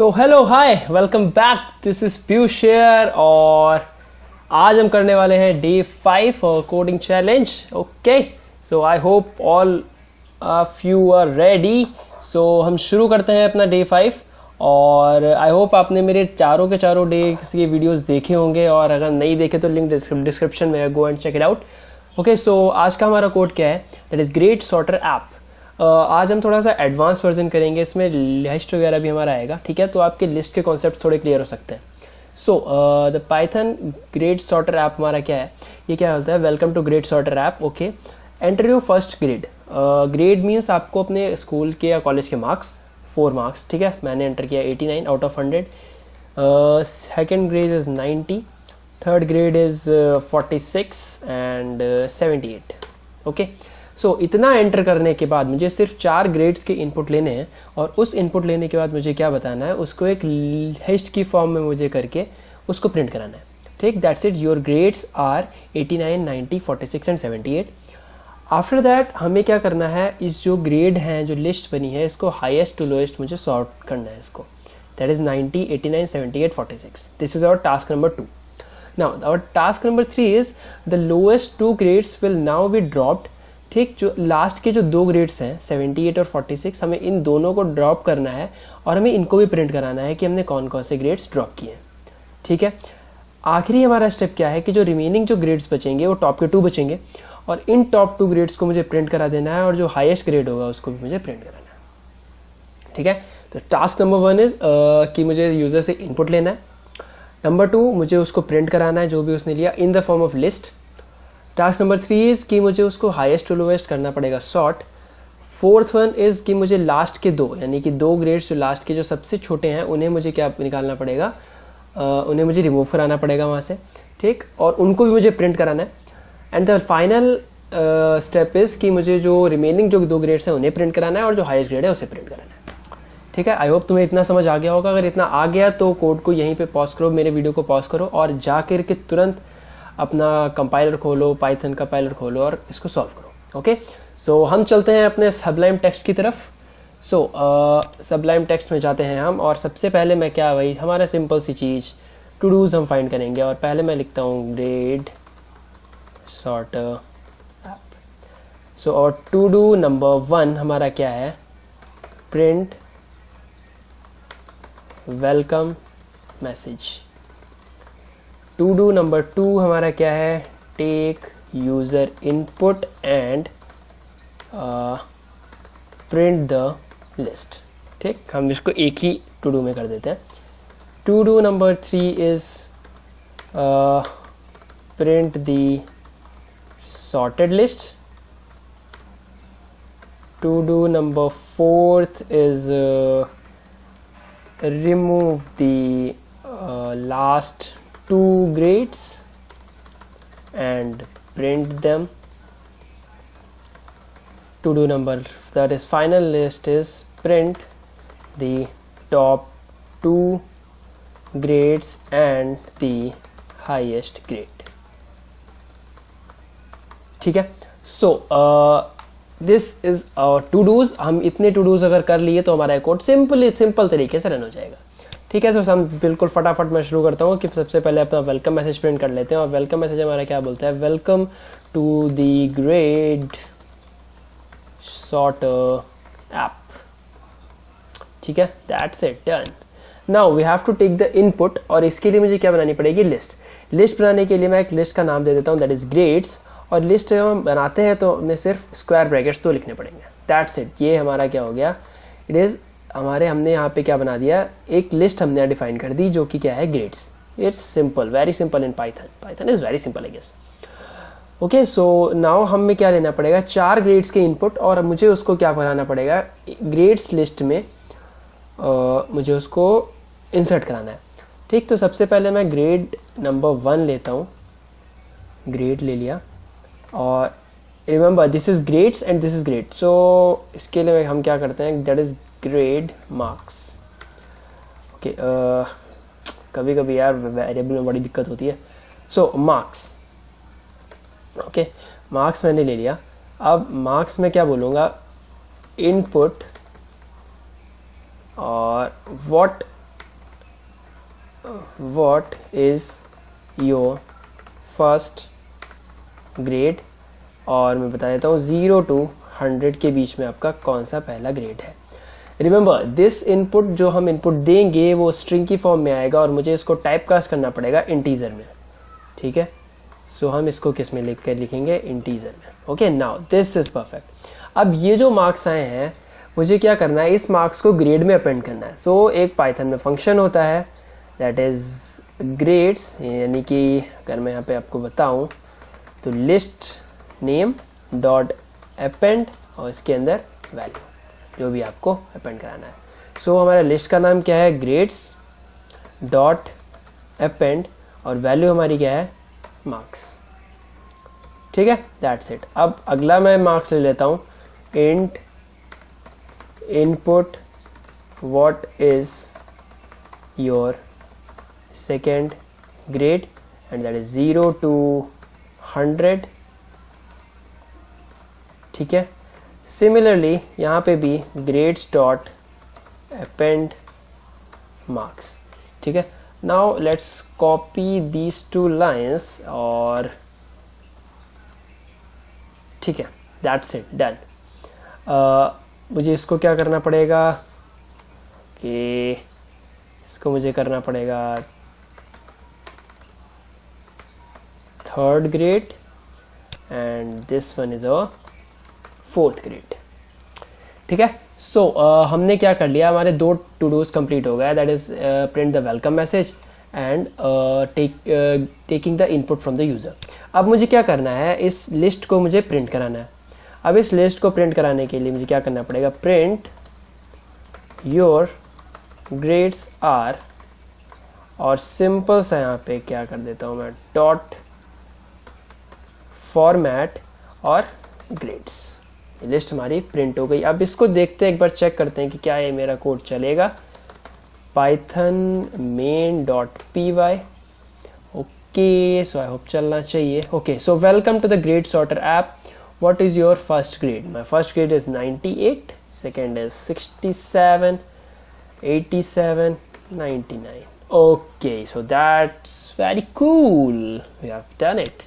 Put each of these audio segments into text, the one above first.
So hello hi welcome back, this is Piyush शेयर और आज हम करने वाले हैं डे 5 और coding challenge. Okay, so I hope all of you are ready. So हम शुरू करते हैं अपना डे 5 और आई होप आपने मेरे चारों के चारों डे के वीडियोस देखे होंगे और अगर नहीं देखे तो लिंक डिस्क्रिप्शन में, go and check it out. Okay, so आज का हमारा कोड क्या है? That is grade sorter app. आज हम थोड़ा सा एडवांस वर्जन करेंगे, इसमें लिस्ट वगैरह भी हमारा आएगा. ठीक है, तो आपके लिस्ट के कॉन्सेप्ट थोड़े क्लियर हो सकते हैं. So the Python grade sorter app हमारा क्या है? ये क्या होता है? Welcome to grade sorter app. Okay, enter your first grade. Grade means आपको अपने स्कूल के या कॉलेज के मार्क्स, 4 मार्क्स. ठीक है, मैंने एंटर किया 89 out of 100. Second grade is 90, third grade is 46 and 78. Okay, so इतना एंटर करने के बाद मुझे सिर्फ 4 ग्रेड्स के इनपुट लेने हैं और उस इनपुट लेने के बाद मुझे क्या बताना है? उसको एक लिस्ट की फॉर्म में मुझे करके उसको प्रिंट कराना है. ठीक, that's it. Your grades are 89, 90, 46 and 78. After that हमें क्या करना है? इस जो ग्रेड हैं, जो लिस्ट बनी है, इसको हाईएस्ट टू लोएस्ट मुझे सॉर्ट करना है इसको. That is 90, 89, 78, 46. This is our task number 2. Now our task number 3 is the lowest 2 grades will now be dropped. ठीक, जो लास्ट के जो 2 ग्रेड्स हैं 78 और 46, हमें इन दोनों को ड्रॉप करना है और हमें इनको भी प्रिंट कराना है कि हमने कौन कौन से ग्रेड्स ड्रॉप किए हैं. ठीक है, आखिरी हमारा स्टेप क्या है कि जो रिमेनिंग जो ग्रेड्स बचेंगे वो टॉप के 2 बचेंगे और इन टॉप 2 ग्रेड्स को मुझे प्रिंट करा देना है और जो हाईएस्ट ग्रेड होगा उसको भी मुझे प्रिंट कराना है. ठीक है, तो टास्क नंबर 1 इज कि मुझे यूजर से इनपुट लेना है. नंबर 2 मुझे उसको प्रिंट कराना है जो भी उसने लिया in the form of list. Task number 3 is कि मुझे उसको हाईएस्ट टू लोएस्ट करना पड़ेगा सॉर्ट. फोर्थ वन इज कि मुझे लास्ट के 2 यानी कि 2 ग्रेड्स जो लास्ट के जो सबसे छोटे हैं उन्हें मुझे क्या निकालना पड़ेगा? उन्हें मुझे रिमूव कराना पड़ेगा वहाँ से. ठीक, और उनको भी मुझे प्रिंट कराना है. And the final step is कि मुझे जो रिमेनिंग जो 2 ग्रेड्स हैं उन्हें प्रिंट कराना है और जो हाईएस्ट ग्रेड है उसे प्रिंट कराना है. ठीक है, आई होप तुम्हें इतना समझ आ गया होगा. अगर इतना आ गया तो कोड को यहीं पे पॉज करो, मेरे वीडियो को पॉज करो और जाकर के तुरंत अपना कंपाइलर खोलो, पाइथन का कंपाइलर खोलो और इसको सॉल्व करो. ओके, सो हम चलते हैं अपने सबलाइम टेक्स्ट की तरफ. सो सबलाइम टेक्स्ट में जाते हैं हम और सबसे पहले मैं क्या, वही हमारा सिंपल सी चीज़ टू डूज हम फाइंड करेंगे. और पहले मैं लिखता हूँ ग्रेड सॉर्टर ऐप. सो और टू डू नंबर 1 हमारा क्या है? Print welcome message. To do number 2 हमारा क्या है? Take user input and print the list. ठीक, हम इसको एक ही टू डू में कर देते हैं. To do number 3 is print the sorted list. To do number 4 is remove the last 2 grades and print them. To do number, that is final list, is print the top 2 grades and the highest grade. ठीक है, so this is to dos. हम इतने to dos अगर कर लिए तो हमारा code simple तरीके से रन हो जाएगा. ठीक है, सो हम बिल्कुल फटाफट मैं शुरू करता हूँ कि सबसे पहले अपना वेलकम मैसेज प्रिंट कर लेते हैं. और वेलकम मैसेज हमारा क्या बोलता है? Welcome to the grade sorter app. ठीक है, that's it, done. Now we have to take the input और इसके लिए मुझे क्या बनानी पड़ेगी? लिस्ट. लिस्ट बनाने के लिए मैं एक लिस्ट का नाम दे देता हूँ, दैट इज ग्रेड्स. और लिस्ट जब हम बनाते हैं तो हमें सिर्फ स्क्वायर ब्रैकेट्स तो लिखने पड़ेंगे. दैट्स इट, ये हमारा क्या हो गया? इट इज़ हमने यहाँ पे क्या बना दिया? एक लिस्ट हमने डिफाइन कर दी जो कि क्या है? Grades. It's simple, very simple in Python. Python is very simple I guess. Okay, so now हमें क्या लेना पड़ेगा? 4 ग्रेड्स के इनपुट और मुझे उसको क्या बनाना पड़ेगा? ग्रेड्स लिस्ट में मुझे उसको इंसर्ट कराना है. ठीक, तो सबसे पहले मैं ग्रेड नंबर 1 लेता हूँ. ग्रेड ले लिया और remember this is grades and this is grade. So इसके लिए हम क्या करते हैं? That is grade marks. Okay, कभी कभी यार वेरिएबल में बड़ी दिक्कत होती है. सो मार्क्स. ओके, मार्क्स मैंने ले लिया. अब मार्क्स में क्या बोलूँगा? इनपुट और what what is your first grade, और मैं बता देता हूँ 0 to 100 के बीच में आपका कौन सा पहला ग्रेड है। रिमेंबर दिस इनपुट, जो हम इनपुट देंगे वो स्ट्रिंग की फॉर्म में आएगा और मुझे इसको टाइप कास्ट करना पड़ेगा इंटीजर में, ठीक है। सो हम इसको किस में लिख कर लिखेंगे, इंटीजर में। Okay, now this is perfect. अब ये जो मार्क्स आए हैं मुझे क्या करना है, इस मार्क्स को ग्रेड में अपेंड करना है। सो एक पाइथन में फंक्शन होता है दैट इज ग्रेड्स, यानी कि अगर मैं यहाँ पे आपको बताऊँ तो लिस्ट नेम डॉट अपेंड और इसके अंदर वैल्यू जो भी आपको अपेंड कराना है। सो हमारा लिस्ट का नाम क्या है, ग्रेड्स डॉट अपेंड, और वैल्यू हमारी क्या है, मार्क्स, ठीक है, दैट्स इट। अब अगला मैं मार्क्स ले लेता हूँ, int input what is your second grade and that is 0 to 100, ठीक है। सिमिलरली यहाँ पे भी ग्रेड्स डॉट अपेंड मार्क्स, ठीक है। Now let's copy these 2 lines, और ठीक है, दैट्स इट, डन। मुझे इसको क्या करना पड़ेगा कि इसको मुझे करना पड़ेगा 3rd grade and this one is a 4th grade, ठीक है। सो हमने क्या कर लिया, हमारे 2 टू डूज कंप्लीट हो गया, that is print the welcome message and taking the input from the user. अब मुझे क्या करना है, इस लिस्ट को मुझे प्रिंट कराना है। अब इस लिस्ट को प्रिंट कराने के लिए मुझे क्या करना पड़ेगा, प्रिंट योर ग्रेड्स आर, और सिंपल सा यहाँ पे क्या कर देता हूँ मैं, डॉट फॉर्मेट और ग्रेड्स। लिस्ट हमारी प्रिंट हो गई। अब इसको देखते हैं, एक बार चेक करते हैं कि क्या ये मेरा कोड चलेगा। Python main dot P Y, okay, so I hope चलना चाहिए। Okay, so welcome to the grade sorter app, what is your first grade? My first grade is 98, second is 67, 87, 99. Okay, so that's very cool. We have done it.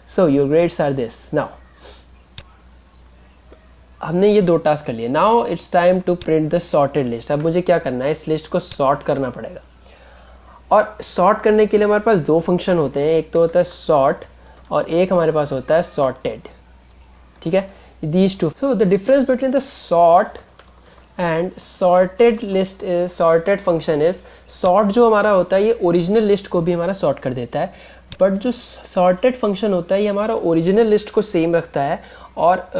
So your grades are this. Now हमने ये 2 task कर लिए। Now it's time to print the sorted list. अब मुझे क्या करना है, इस लिस्ट को सॉर्ट करना पड़ेगा, और सॉर्ट करने के लिए हमारे पास 2 फंक्शन होते हैं, एक तो होता है सॉर्ट और एक हमारे पास होता है सॉर्टेड, ठीक है, these 2। So the difference between the sort and sorted list is, sorted function is, sort जो हमारा होता है ये ओरिजिनल लिस्ट को भी हमारा सॉर्ट कर देता है, बट जो सॉर्टेड फंक्शन होता है ये हमारा ओरिजिनल लिस्ट को सेम रखता है, और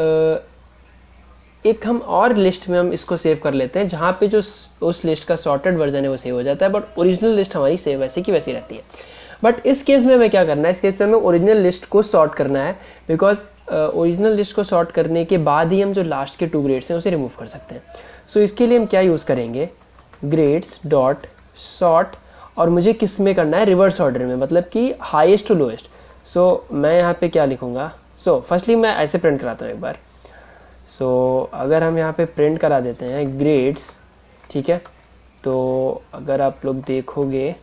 एक हम और लिस्ट में हम इसको सेव कर लेते हैं जहाँ पे जो उस लिस्ट का सॉर्टेड वर्जन है वो सेव हो जाता है, बट ओरिजिनल लिस्ट हमारी सेव वैसे की वैसी रहती है। बट इस केस में हमें क्या करना है, इस केस में हमें ओरिजिनल लिस्ट को सॉर्ट करना है, बिकॉज ओरिजिनल लिस्ट को सॉर्ट करने के बाद ही हम जो लास्ट के 2 ग्रेड्स हैं उसे रिमूव कर सकते हैं। सो इसके लिए हम क्या यूज़ करेंगे, ग्रेड्स डॉट सॉर्ट, और मुझे किस में करना है, रिवर्स ऑर्डर में, मतलब कि हाईएस्ट टू लोएस्ट। सो मैं यहाँ पे क्या लिखूँगा, सो फर्स्टली मैं ऐसे प्रिंट कराता हूँ एक बार। सो अगर हम यहाँ पे प्रिंट करा देते हैं ग्रेड्स, ठीक है, तो अगर आप लोग देखोगे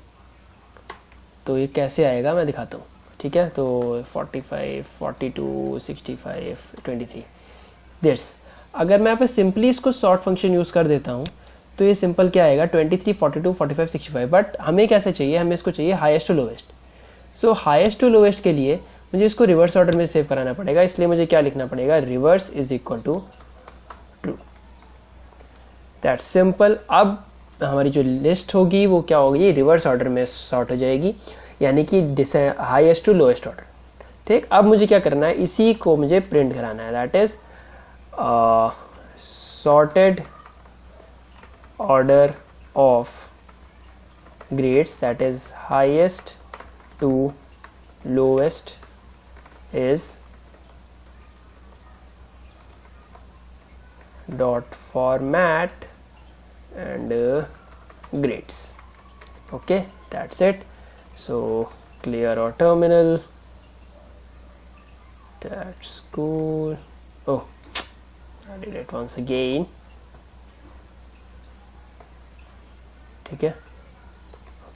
तो ये कैसे आएगा मैं दिखाता हूँ, ठीक है। तो 45, 42, 65, 23 दिस। अगर मैं यहाँ पे सिंपली इसको सॉर्ट फंक्शन यूज़ कर देता हूँ तो ये सिंपल क्या आएगा, 23, 42, 45, 65। बट हमें कैसे चाहिए, हमें इसको चाहिए highest to lowest. So highest to lowest के लिए मुझे इसको रिवर्स ऑर्डर में सेव कराना पड़ेगा, इसलिए मुझे क्या लिखना पड़ेगा, reverse is equal to true, that's simple. अब हमारी जो लिस्ट होगी वो क्या होगी, रिवर्स ऑर्डर में सॉर्ट हो जाएगी, यानी कि हाईएस्ट टू लोएस्ट ऑर्डर, ठीक। अब मुझे क्या करना है, इसी को मुझे प्रिंट कराना है, that is sorted order of grades, that is highest to lowest is dot format and grades. Okay, that's it. So clear our terminal. That's cool. Oh, I did it once again. ठीक है,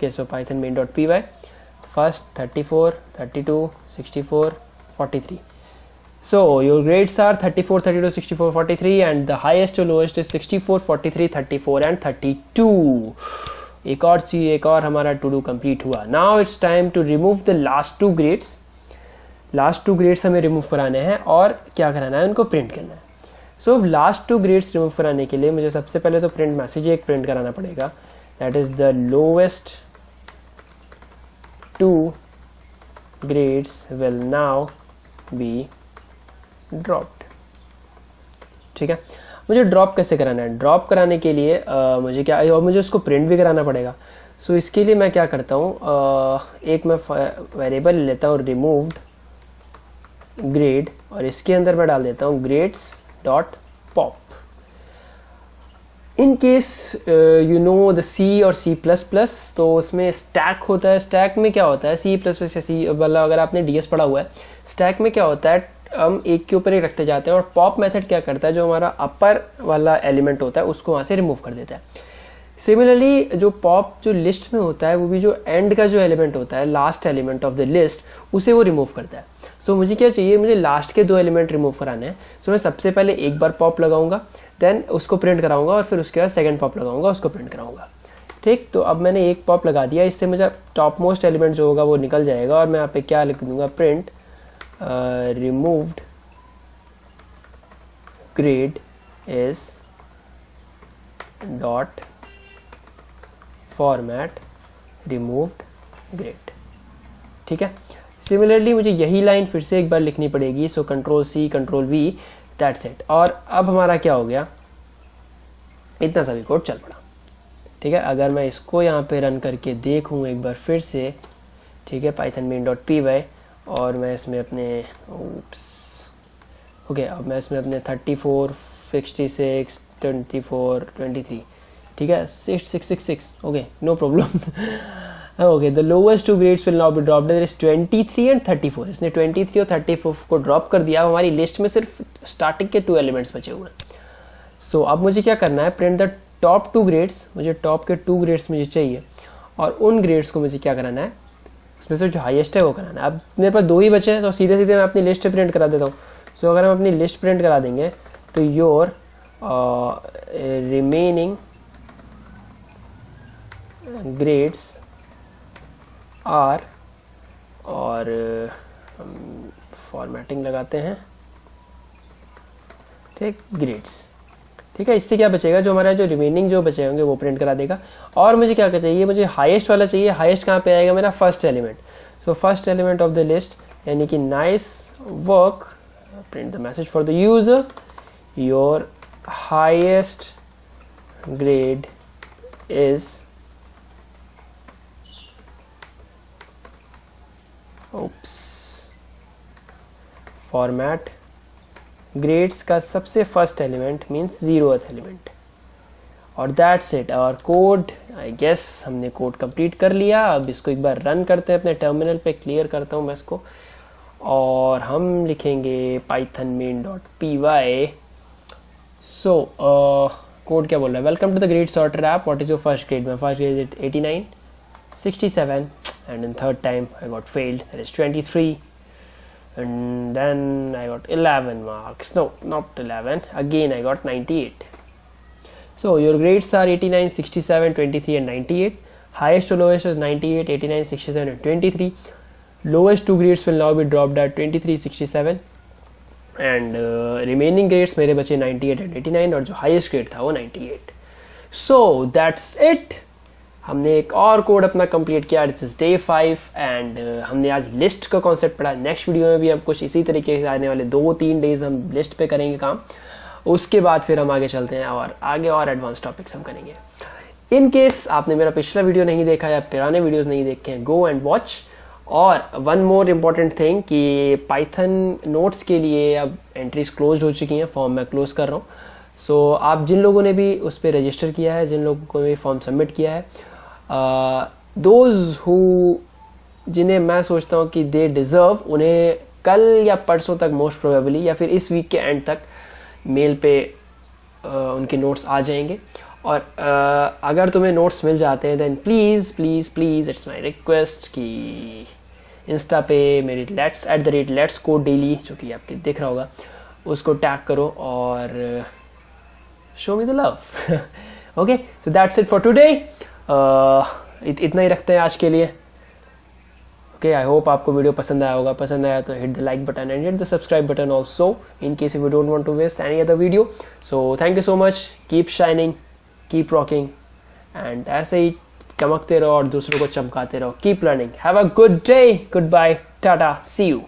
Okay, so python main.py, first 34, 32, 64, 43. So your grades are 34, 32, 64, 43 and the highest to lowest is 64, 43, 34 and 32. एक और हमारा to do complete हुआ. Now it's time to remove the last two grades. Last two grades हमें remove कराने हैं और क्या कराना है, उनको प्रिंट करना है. So last two grades remove कराने के लिए मुझे सबसे पहले तो प्रिंट मैसेज एक प्रिंट कराना पड़ेगा, that is the lowest two grades will now be dropped. ठीक है, मुझे ड्रॉप कैसे कराना है, ड्रॉप कराने के लिए मुझे क्या, और मुझे उसको प्रिंट भी कराना पड़ेगा. सो इसके लिए मैं क्या करता हूँ, एक मैं वेरिएबल लेता हूँ रिमूव्ड ग्रेड और इसके अंदर मैं डाल देता हूँ grades dot pop. In case you know the C और सी प्लस प्लस, तो उसमें स्टैक होता है. स्टैक में क्या होता है, सी प्लस प्लस या सी मतलब अगर आपने डीएस पढ़ा हुआ है, स्टैक में क्या होता है, हम एक के ऊपर एक रखते जाते हैं और पॉप मेथड क्या करता है, जो हमारा अपर वाला एलिमेंट होता है उसको वहाँ से रिमूव कर देता है. सिमिलरली जो पॉप जो लिस्ट में होता है वो भी जो एंड का जो एलिमेंट होता है, last element of the list, उसे वो रिमूव करता है. सो मुझे क्या चाहिए, मुझे लास्ट के दो एलिमेंट रिमूव कराने हैं. सो मैं सबसे पहले एक बार पॉप लगाऊंगा, देन उसको प्रिंट कराऊंगा और फिर उसके बाद सेकंड पॉप लगाऊंगा, उसको प्रिंट कराऊंगा. ठीक, तो अब मैंने एक पॉप लगा दिया, इससे मुझे टॉप मोस्ट एलिमेंट जो होगा वो निकल जाएगा और मैं यहाँ पे क्या लिख दूंगा, print removed grade is dot format removed grade. ठीक है, सिमिलरली मुझे यही लाइन फिर से एक बार लिखनी पड़ेगी. So control C control V, that's it. और अब हमारा क्या हो गया, इतना सा भी कोड चल पड़ा. ठीक है, अगर मैं इसको यहाँ पे रन करके देखूँ एक बार फिर से, ठीक है, python main.py, और मैं इसमें अपने अब मैं इसमें अपने 34, 66, 24, 23, ठीक है, 666, okay, no problem. Okay, the lowest two grades will now be dropped, that is 23 and 34. इसने 23 और 34 को ड्रॉप कर दिया. हमारी लिस्ट में सिर्फ स्टार्टिंग के 2 एलिमेंट्स बचे हुए हैं. सो अब मुझे क्या करना है, प्रिंट द टॉप 2 ग्रेड्स. मुझे टॉप के 2 ग्रेड्स मुझे चाहिए और उन ग्रेड्स को मुझे क्या कराना है, उसमें से जो हाईएस्ट है वो कराना है. अब मेरे पास 2 ही बचे हैं, तो सीधे सीधे मैं अपनी लिस्ट प्रिंट करा देता हूँ. सो अगर हम अपनी लिस्ट प्रिंट करा देंगे तो योर रिमेनिंग ग्रेड्स आर, और हम फॉर्मेटिंग लगाते हैं, ठीक, ग्रेड्स. ठीक है, इससे क्या बचेगा, जो हमारा जो रिमेनिंग जो बचे होंगे वो प्रिंट करा देगा. और मुझे क्या चाहिए, मुझे हाईएस्ट वाला चाहिए. हाईएस्ट कहाँ पे आएगा, मेरा first element. So first element of the list, यानी कि nice work, print the message for the user, your highest grade is format grades का सबसे first element means 0th element. और दैट्स इट, और कोड, आई गेस हमने code complete कर लिया. अब इसको एक बार रन करते हैं अपने टर्मिनल पे, क्लियर करता हूँ मैं इसको, और हम लिखेंगे python main.py. सो कोड क्या बोल रहा है, welcome to the grade sorter app, what is your first grade. My first grade is 89, 67, and in third time I got failed, that is 23, and then I got 11 marks, no, not 11, again I got 98. So your grades are 89, 67, 23 and 98. Highest to lowest is 98, 89, 67 and 23. Lowest 2 grades will now be dropped at 23, 67 and remaining grades मेरे बचे 98 and 89 और जो highest grade था वो 98. So that's it. हमने एक और code अपना कंप्लीट किया. दिस इज डे 5 एंड हमने आज लिस्ट का कॉन्सेप्ट पढ़ा. नेक्स्ट वीडियो में भी हम कुछ इसी तरीके से आने वाले 2-3 डेज हम लिस्ट पे करेंगे काम. उसके बाद फिर हम आगे चलते हैं और आगे और एडवांस टॉपिक्स हम करेंगे. इन केस आपने मेरा पिछला वीडियो नहीं देखा या पुराने वीडियोस नहीं देखे हैं, गो एंड वॉच. और वन मोर इम्पॉर्टेंट थिंग कि पाइथन नोट्स के लिए अब एंट्रीज क्लोज हो चुकी हैं, फॉर्म मैं क्लोज कर रहा हूँ. सो आप जिन लोगों ने भी उस पर रजिस्टर किया है, जिन लोगों को भी फॉर्म सबमिट किया है, दोज हु जिन्हें मैं सोचता हूँ कि दे डिज़र्व, उन्हें कल या परसों तक मोस्ट प्रोबेबली या फिर इस वीक के एंड तक मेल पे उनके नोट्स आ जाएंगे. और अगर तुम्हें नोट्स मिल जाते हैं then please please please it's my request कि इंस्टा पे मेरी @let's code daily जो कि आपके दिख रहा होगा उसको टैग करो और show me the love. Okay, so that's it for today. इतना ही रखते हैं आज के लिए. ओके, आई होप आपको वीडियो पसंद आया होगा. पसंद आया तो hit the like button and hit the subscribe button also in case if you don't want to waste any other video. So thank you so much. Keep shining, keep rocking and ऐसे ही चमकते रहो और दूसरों को चमकाते रहो. Keep learning. Have a good day. Good bye. Tata. See you.